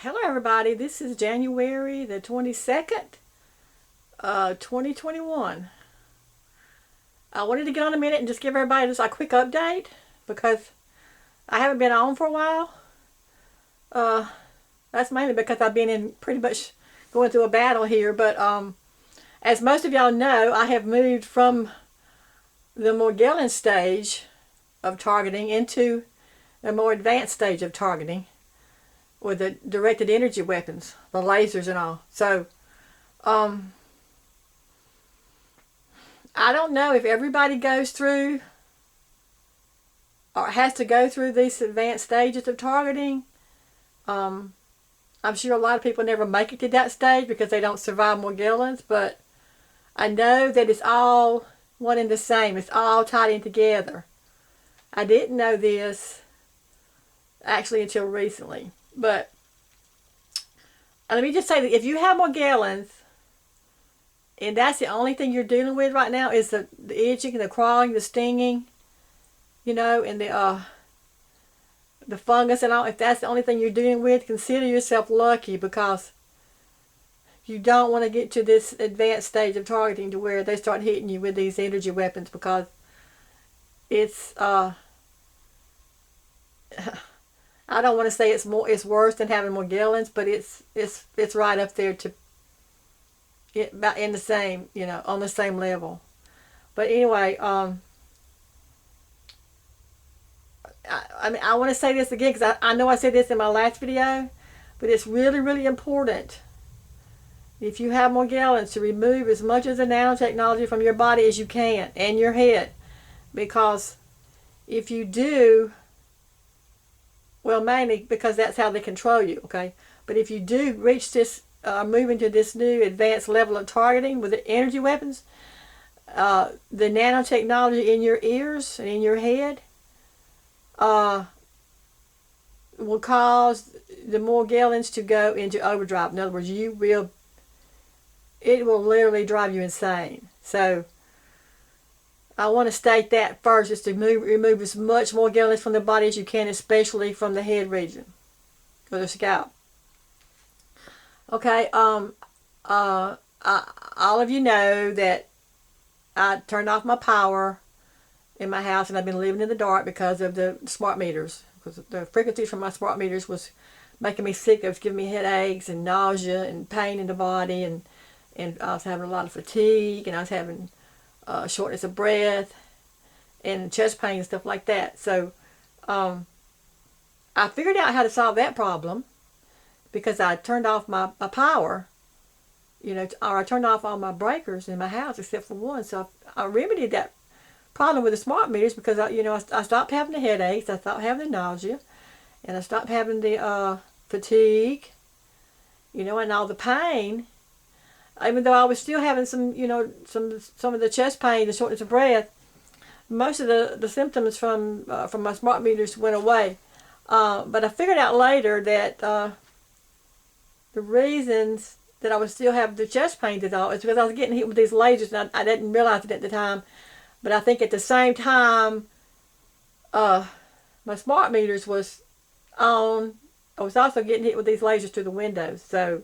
Hello everybody, this is January the 22nd, 2021. I wanted to get on a minute and just give everybody just a quick update because I haven't been on for a while. Uh, that's mainly because I've been in pretty much going through a battle here, but as most of y'all know, I have moved from the Morgellons stage of targeting into a more advanced stage of targeting with the directed energy weapons, the lasers and all. So, I don't know if everybody goes through or has to go through these advanced stages of targeting. Um, I'm sure a lot of people never make it to that stage because they don't survive Morgellons, but I know that it's all one and the same. It's all tied in together. I didn't know this actually until recently, but let me just say that if you have Morgellons, and that's the only thing you're dealing with right now is the itching, the crawling, the stinging, and the fungus and all. If that's the only thing you're dealing with, consider yourself lucky because you don't want to get to this advanced stage of targeting to where they start hitting you with these energy weapons because it's I don't want to say it's worse than having Morgellons, but it's right up there to it about in the same, on the same level. But anyway, I want to say this again because I know I said this in my last video, but it's really, really important if you have Morgellons to remove as much of the nanotechnology from your body as you can and your head, because if you do, well, mainly because that's how they control you, okay? But if you do reach this, move into this new advanced level of targeting with the energy weapons, the nanotechnology in your ears and in your head will cause the Morgellons to go into overdrive. In other words, it will literally drive you insane. So I want to state that first, is to remove as much Morgellons from the body as you can, especially from the head region or the scalp. Okay, all of you know that I turned off my power in my house and I've been living in the dark because of the smart meters. Because the frequencies from my smart meters was making me sick. It was giving me headaches and nausea and pain in the body, and I was having a lot of fatigue, and I was having shortness of breath and chest pain and stuff like that. So I figured out how to solve that problem because I turned off my power, or I turned off all my breakers in my house except for one. So I remedied that problem with the smart meters because I stopped having the headaches, I stopped having the nausea, and I stopped having the fatigue, and all the pain. Even though I was still having some of the chest pain, the shortness of breath, most of the symptoms from my smart meters went away. But I figured out later that the reasons that I was still having the chest pain is because I was getting hit with these lasers, and I didn't realize it at the time. But I think at the same time, my smart meters was on. I was also getting hit with these lasers through the windows. So,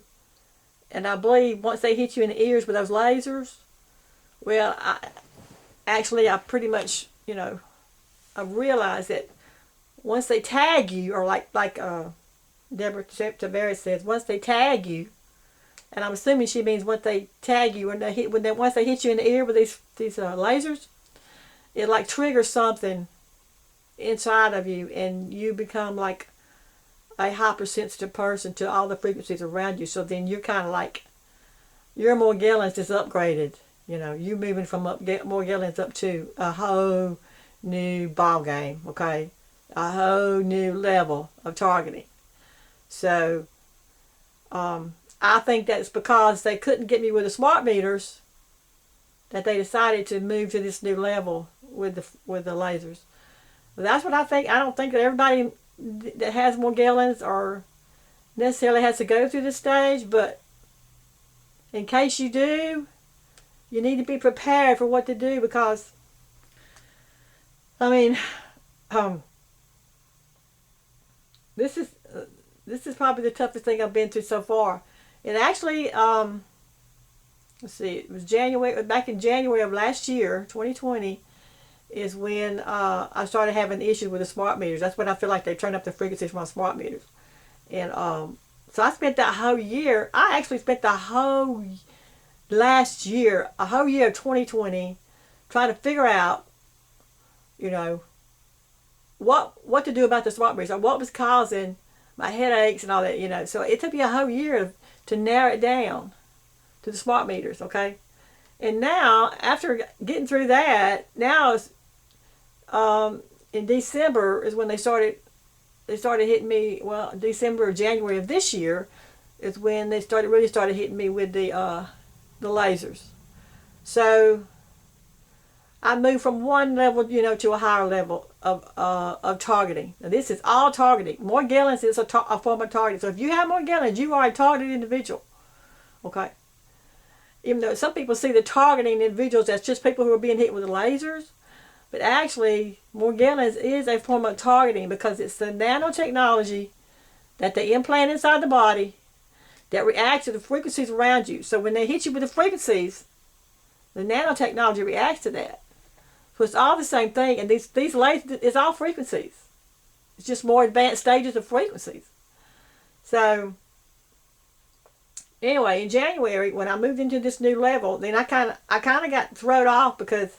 and I believe once they hit you in the ears with those lasers, well, I pretty much, I realized that once they tag you, or like Deborah Tavares says, once they tag you, and I'm assuming she means once they tag you, once they hit you in the ear with these lasers, it like triggers something inside of you, and you become like a hypersensitive person to all the frequencies around you. So then you're kind of like, your Morgellons is upgraded. You moving from Morgellons up to a whole new ball game, okay? A whole new level of targeting. So I think that's because they couldn't get me with the smart meters that they decided to move to this new level with the lasers. But that's what I think. I don't think that everybody that has Morgellons or necessarily has to go through this stage, but in case you do, you need to be prepared for what to do because, I mean, this is this is probably the toughest thing I've been through so far. And actually, let's see, it was January, back in January of last year, 2020, is when I started having issues with the smart meters. That's when I feel like they turned up the frequencies for my smart meters. And so I spent that whole year, I actually spent the whole last year, a whole year of 2020, trying to figure out, you know, what to do about the smart meters, or what was causing my headaches and all that, you know. So it took me a whole year to narrow it down to the smart meters, okay? And now, after getting through that, now it's, in December is when they started hitting me. Well, December or January of this year is when they really started hitting me with the lasers. So I moved from one level, you know, to a higher level of targeting. Now this is all targeting. Morgellons is a form of targeting. So if you have Morgellons, you are a targeted individual. Okay. Even though some people see the targeting individuals as just people who are being hit with the lasers, but actually Morgellons is a form of targeting because it's the nanotechnology that they implant inside the body that reacts to the frequencies around you. So when they hit you with the frequencies, the nanotechnology reacts to that. So it's all the same thing, and these lasers, it's all frequencies. It's just more advanced stages of frequencies. So anyway, in January, when I moved into this new level, then I kind of got thrown off because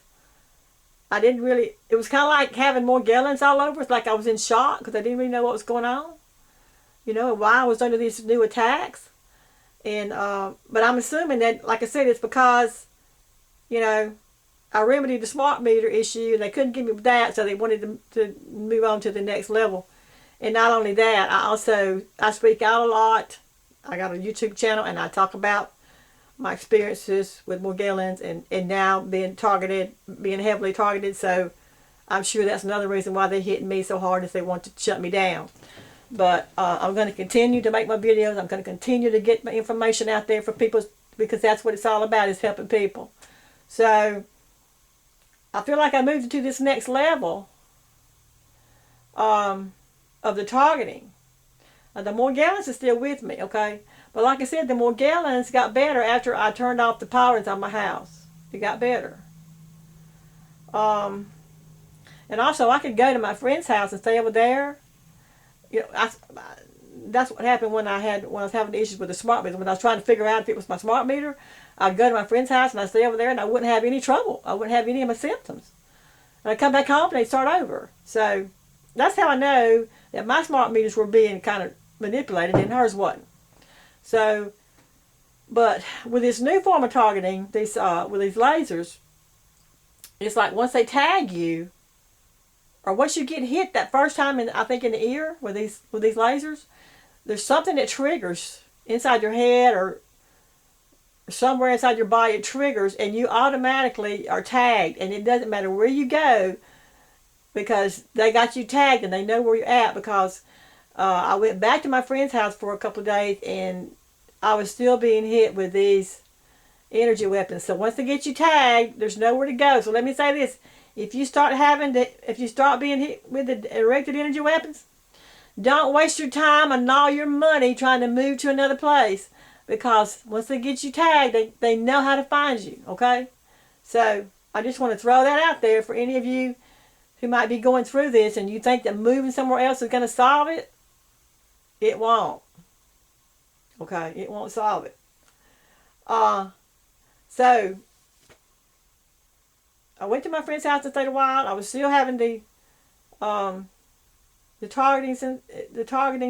I didn't really. It was kind of like having Morgellons all over. It's like I was in shock because I didn't really know what was going on, you know, and why I was under these new attacks. And but I'm assuming that, like I said, it's because, you know, I remedied the smart meter issue and they couldn't give me that, so they wanted to move on to the next level. And not only that, I speak out a lot. I got a YouTube channel and I talk about my experiences with Morgellons and now being heavily targeted. So I'm sure that's another reason why they're hitting me so hard, is they want to shut me down. But I'm going to continue to make my videos. I'm going to continue to get my information out there for people, because that's what it's all about, is helping people. So I feel like I moved into this next level of the targeting. The Morgellons is still with me, okay? But like I said, the Morgellons got better after I turned off the power inside my house. It got better. And also, I could go to my friend's house and stay over there. You know, that's what happened when I was having the issues with the smart meter. When I was trying to figure out if it was my smart meter, I'd go to my friend's house and I'd stay over there and I wouldn't have any trouble. I wouldn't have any of my symptoms. And I'd come back home and they'd start over. So that's how I know that my smart meters were being kind of manipulated and hers wasn't. So, but with this new form of targeting, with these lasers, it's like once they tag you, or once you get hit that first time, I think in the ear with these lasers, there's something that triggers inside your head or somewhere inside your body. It triggers, and you automatically are tagged, and it doesn't matter where you go because they got you tagged and they know where you're at. Because I went back to my friend's house for a couple of days, and I was still being hit with these energy weapons. So once they get you tagged, there's nowhere to go. So let me say this. If you start being hit with the directed energy weapons, don't waste your time and all your money trying to move to another place, because once they get you tagged, they know how to find you, okay? So I just want to throw that out there for any of you who might be going through this and you think that moving somewhere else is going to solve it. It won't. Okay? It won't solve it. So I went to my friend's house and stayed a while. I was still having the targeting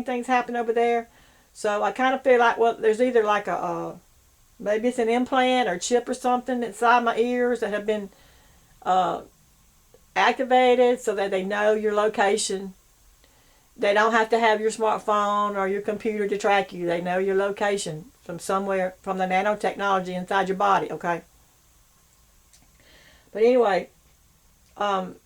things happen over there. So I kind of feel like, well, there's either like maybe it's an implant or chip or something inside my ears that have been activated so that they know your location. They don't have to have your smartphone or your computer to track you. They know your location from somewhere, from the nanotechnology inside your body, okay? But anyway, ever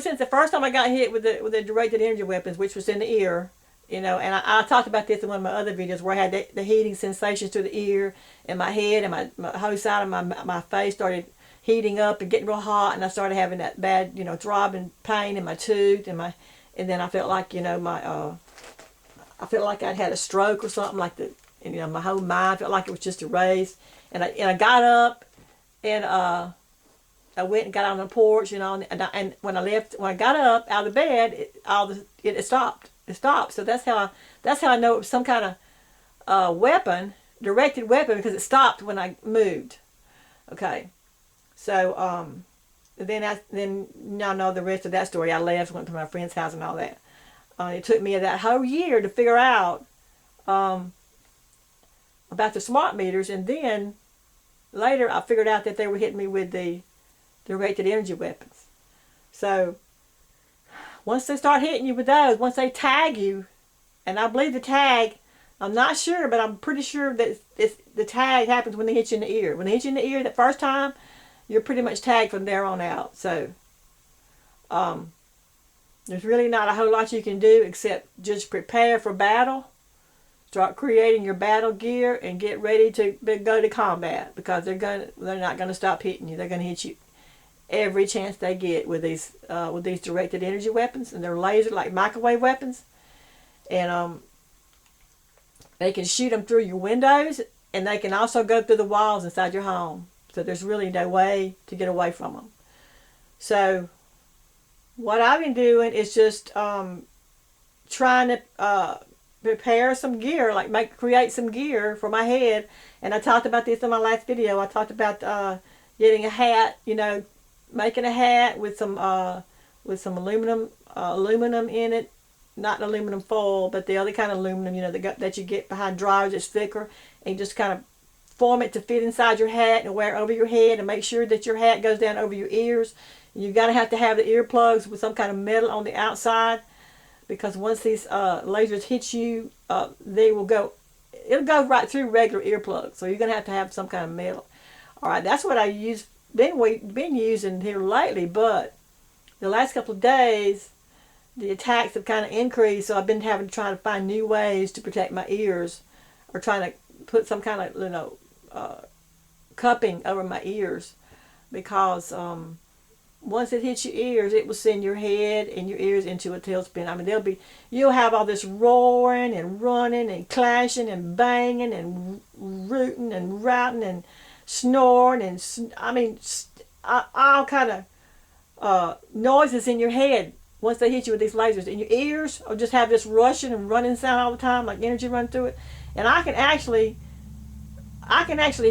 since the first time I got hit with the directed energy weapons, which was in the ear, you know, and I talked about this in one of my other videos where I had the heating sensations to the ear and my head and my whole side of my face started heating up and getting real hot, and I started having that bad, you know, throbbing pain in my tooth and and then I felt like, I felt like I'd had a stroke or something, like my whole mind felt like it was just erased. And I got up, and I went and got out on the porch, and when I got up out of the bed, it stopped. It stopped. So that's how I know it was some kind of weapon, directed weapon, because it stopped when I moved. Okay. So then y'all know the rest of that story. I left, went to my friend's house and all that. It took me that whole year to figure out about the smart meters, and then later I figured out that they were hitting me with the directed energy weapons. So once they start hitting you with those, once they tag you, and I believe the tag, I'm not sure, but I'm pretty sure that the tag happens when they hit you in the ear. When they hit you in the ear that first time, you're pretty much tagged from there on out. So there's really not a whole lot you can do except just prepare for battle. Start creating your battle gear and get ready to go to combat, because they're not going to stop hitting you. They're going to hit you every chance they get with these directed energy weapons, and they're laser, like microwave weapons, and they can shoot them through your windows, and they can also go through the walls inside your home. So there's really no way to get away from them. So what I've been doing is just trying to prepare some gear, like create some gear for my head. And I talked about this in my last video. I talked about getting a hat, making a hat with some aluminum in it, not aluminum foil, but the other kind of aluminum, that you get behind dryers. It's thicker, and you just kind of form it to fit inside your hat and wear it over your head, and make sure that your hat goes down over your ears. You gotta have to have the earplugs with some kind of metal on the outside, because once these lasers hit you, it'll go right through regular earplugs. So you're gonna have to have some kind of metal. All right, that's what been using here lately, but the last couple of days the attacks have kind of increased, so I've been having to try to find new ways to protect my ears, or trying to put some kind of cupping over my ears, because once it hits your ears, it will send your head and your ears into a tailspin. I mean, you'll have all this roaring and running and clashing and banging and rooting and routing and snoring and all kind of noises in your head once they hit you with these lasers. And your ears will just have this rushing and running sound all the time, like energy running through it. And I can actually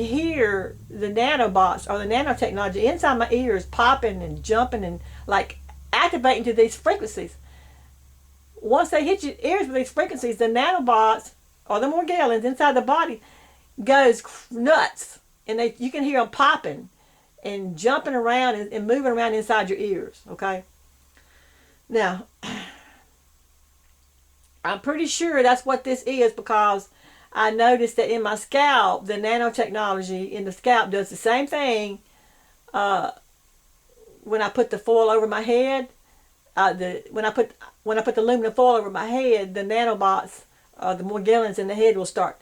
hear the nanobots, or the nanotechnology inside my ears, popping and jumping and like activating to these frequencies. Once they hit your ears with these frequencies, the nanobots, or the Morgellons inside the body, goes nuts, and you can hear them popping and jumping around and moving around inside your ears. Okay. Now, I'm pretty sure that's what this is, because I noticed that in my scalp, the nanotechnology in the scalp does the same thing. When I put the foil over my head, when I put the aluminum foil over my head, the nanobots, the Morgellons in the head, will start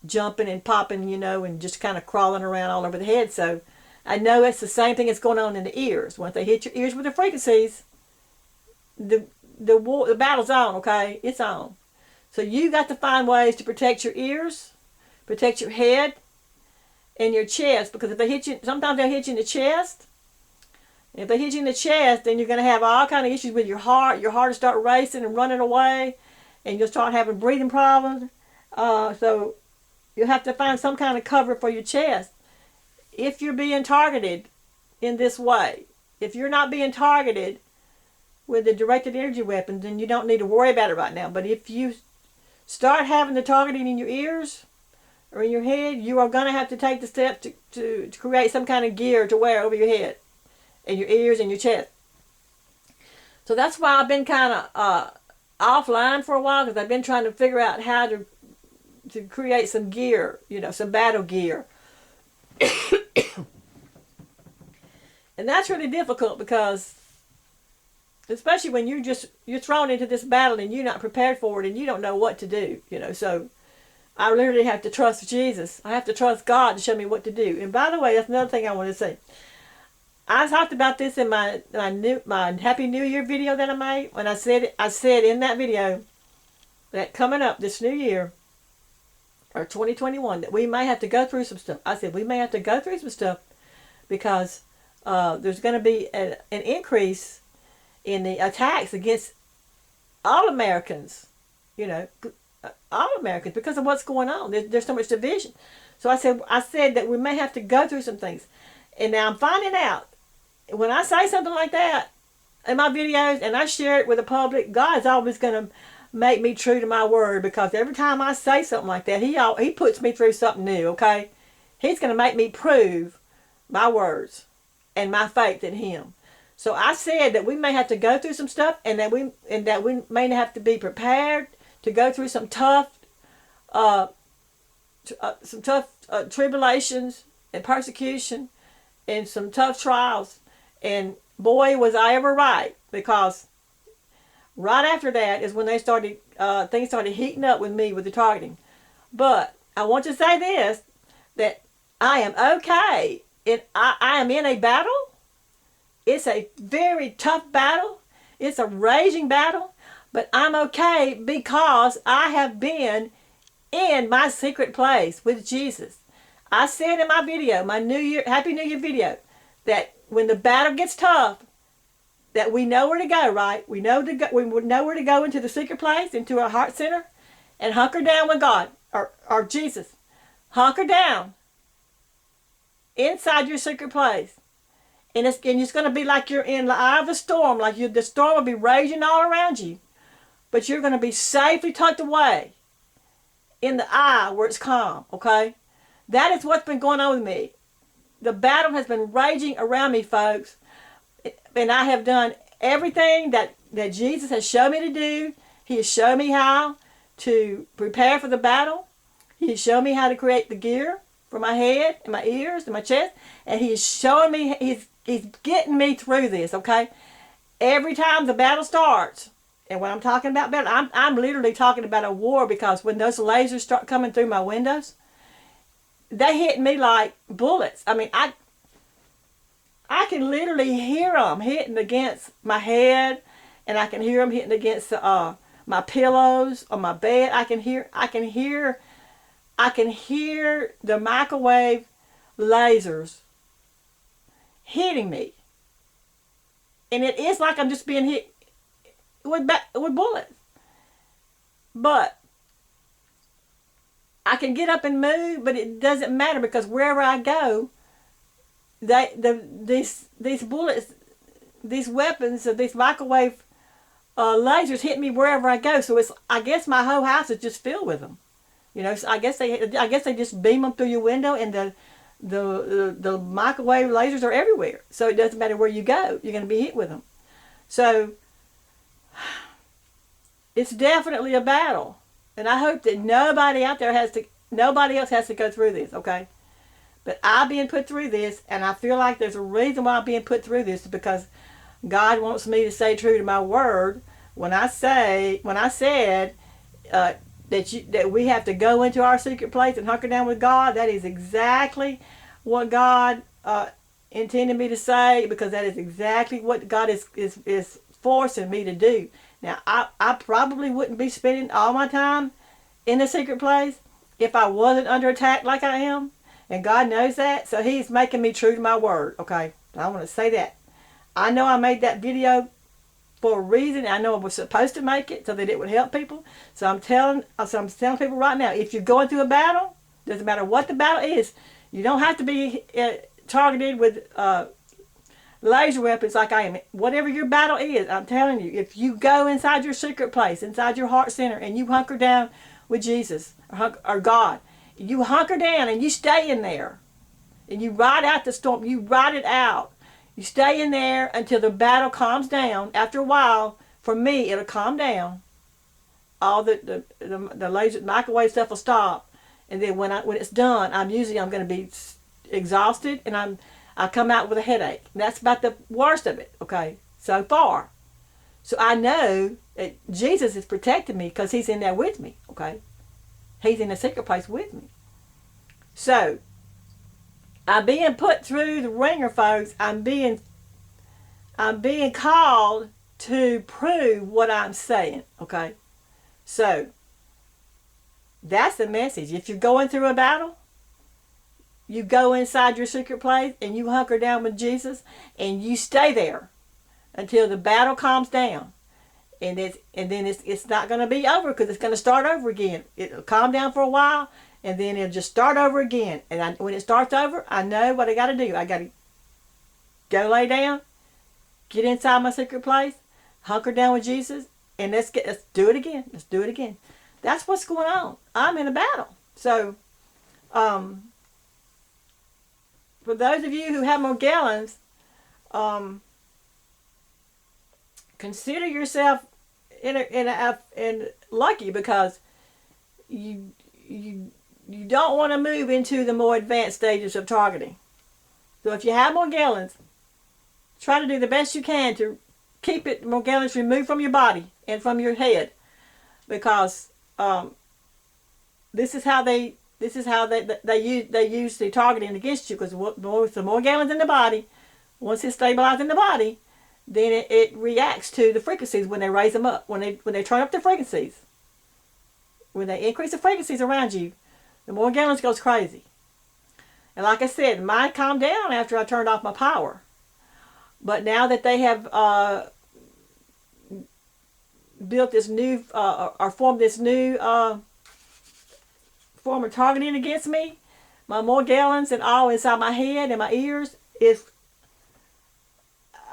jumping and popping, and just kind of crawling around all over the head. So I know it's the same thing that's going on in the ears. Once they hit your ears with the frequencies, the battle's on. Okay, it's on. So you got to find ways to protect your ears, protect your head, and your chest. Because if they hit you, sometimes they'll hit you in the chest. If they hit you in the chest, then you're going to have all kind of issues with your heart. Your heart will start racing and running away, and you'll start having breathing problems. So you'll have to find some kind of cover for your chest. If you're being targeted in this way, if you're not being targeted with the directed energy weapons, then you don't need to worry about it right now. But if you start having the targeting in your ears or in your head, you are going to have to take the step to create some kind of gear to wear over your head and your ears and your chest. So that's why I've been kind of offline for a while, because I've been trying to figure out how to create some gear, some battle gear. And that's really difficult, because especially when you're thrown into this battle and you're not prepared for it and you don't know what to do, so I literally have to trust Jesus. I have to trust God to show me what to do. And by the way, that's another thing I want to say. I talked about this in my Happy New Year video that I made. When I said in that video that coming up this new year, or 2021, that we may have to go through some stuff. I said we may have to go through some stuff because there's going to be an increase in the attacks against all Americans, you know, all Americans, because of what's going on. There's so much division. So I said that we may have to go through some things. And now I'm finding out, when I say something like that in my videos and I share it with the public, God's always going to make me true to my word, because every time I say something like that, he puts me through something new, okay? He's going to make me prove my words and my faith in him. So I said that we may have to go through some stuff, and that we may have to be prepared to go through some tough tribulations and persecution and some tough trials. And boy, was I ever right, because right after that is when things started heating up with me with the targeting. But I want to say this, that I am okay. I am in a battle. It's a very tough battle. It's a raging battle. But I'm okay because I have been in my secret place with Jesus. I said in my video, my Happy New Year video, that when the battle gets tough, that we know where to go, right? We know where to go into the secret place, into our heart center, and hunker down with God, or Jesus. Hunker down inside your secret place. And it's going to be like you're in the eye of the storm, like the storm will be raging all around you. But you're going to be safely tucked away in the eye where it's calm, okay? That is what's been going on with me. The battle has been raging around me, folks. And I have done everything that Jesus has shown me to do. He has shown me how to prepare for the battle. He has shown me how to create the gear for my head and my ears and my chest. And he is showing me, he's getting me through this, okay? Every time the battle starts, and when I'm talking about battle, I'm literally talking about a war, because when those lasers start coming through my windows, they hit me like bullets. I mean, I can literally hear them hitting against my head, and I can hear them hitting against my pillows on my bed. I can hear the microwave lasers hitting me, and it is like I'm just being hit with bullets. But I can get up and move, but it doesn't matter, because wherever I go, these bullets, these weapons, these microwave lasers hit me wherever I go. So I guess my whole house is just filled with them. You know, so I guess they just beam them through your window, and the microwave lasers are everywhere. So it doesn't matter where you go, you're going to be hit with them. So it's definitely a battle, and I hope that nobody else has to go through this, okay? But I'm being put through this, and I feel like there's a reason why I'm being put through this, because God wants me to stay true to my word. When I said that we have to go into our secret place and hunker down with God, that is exactly what God intended me to say, because that is exactly what God is forcing me to do. Now, I probably wouldn't be spending all my time in the secret place if I wasn't under attack like I am. And God knows that. So he's making me true to my word. Okay. I want to say that. I know I made that video for a reason. I know I was supposed to make it so that it would help people. So I'm telling people right now, if you're going through a battle, doesn't matter what the battle is, you don't have to be targeted with laser weapons like I am. Whatever your battle is, I'm telling you, if you go inside your secret place, inside your heart center, and you hunker down with Jesus or God, you hunker down and you stay in there, and you ride out the storm, you ride it out. You stay in there until the battle calms down. After a while, for me, it'll calm down. All the laser microwave stuff will stop, and then when it's done, I'm going to be exhausted, and I come out with a headache. And that's about the worst of it, okay, so far. So I know that Jesus is protecting me because he's in there with me, okay? He's in the secret place with me. So I'm being put through the ringer, folks. I'm being called to prove what I'm saying. Okay, so that's the message. If you're going through a battle, you go inside your secret place and you hunker down with Jesus and you stay there until the battle calms down. And then it's not going to be over because it's going to start over again. It'll calm down for a while and then it'll just start over again. And when it starts over, I know what I got to do. I got to go lay down, get inside my secret place, hunker down with Jesus, and let's do it again. Let's do it again. That's what's going on. I'm in a battle. So, for those of you who have Morgellons, consider yourself in lucky because you don't want to move into the more advanced stages of targeting. So if you have Morgellons, try to do the best you can to keep Morgellons removed from your body and from your head, because this is how they use the targeting against you. Because the Morgellons in the body, once it's stabilized in the body, then it reacts to the frequencies when they raise them up. When they turn up the frequencies, when they increase the frequencies around you, the Morgellons goes crazy. And like I said, mine calmed down after I turned off my power. But now that they have built this new or formed this new form of targeting against me, my Morgellons and all inside my head and my ears is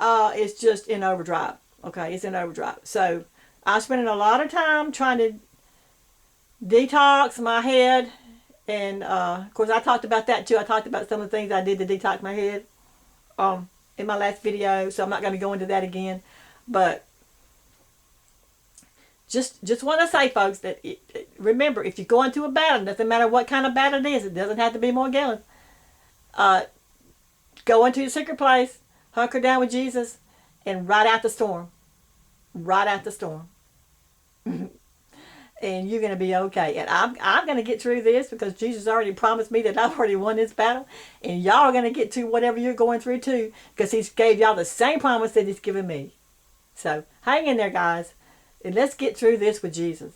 it's just in overdrive. Okay, it's in overdrive. So I'm spending a lot of time trying to detox my head, and of course I talked about that too. I talked about some of the things I did to detox my head in my last video, so I'm not going to go into that again. But just want to say, folks, that remember, if you go into a battle, it doesn't matter what kind of battle it is. It doesn't have to be Morgellons. Go into your secret place, hunker down with Jesus, and ride out the storm. Ride out the storm. And you're going to be okay. And I'm going to get through this because Jesus already promised me that I've already won this battle. And y'all are going to get to whatever you're going through too, because He's gave y'all the same promise that He's given me. So hang in there, guys. And let's get through this with Jesus.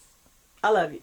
I love you.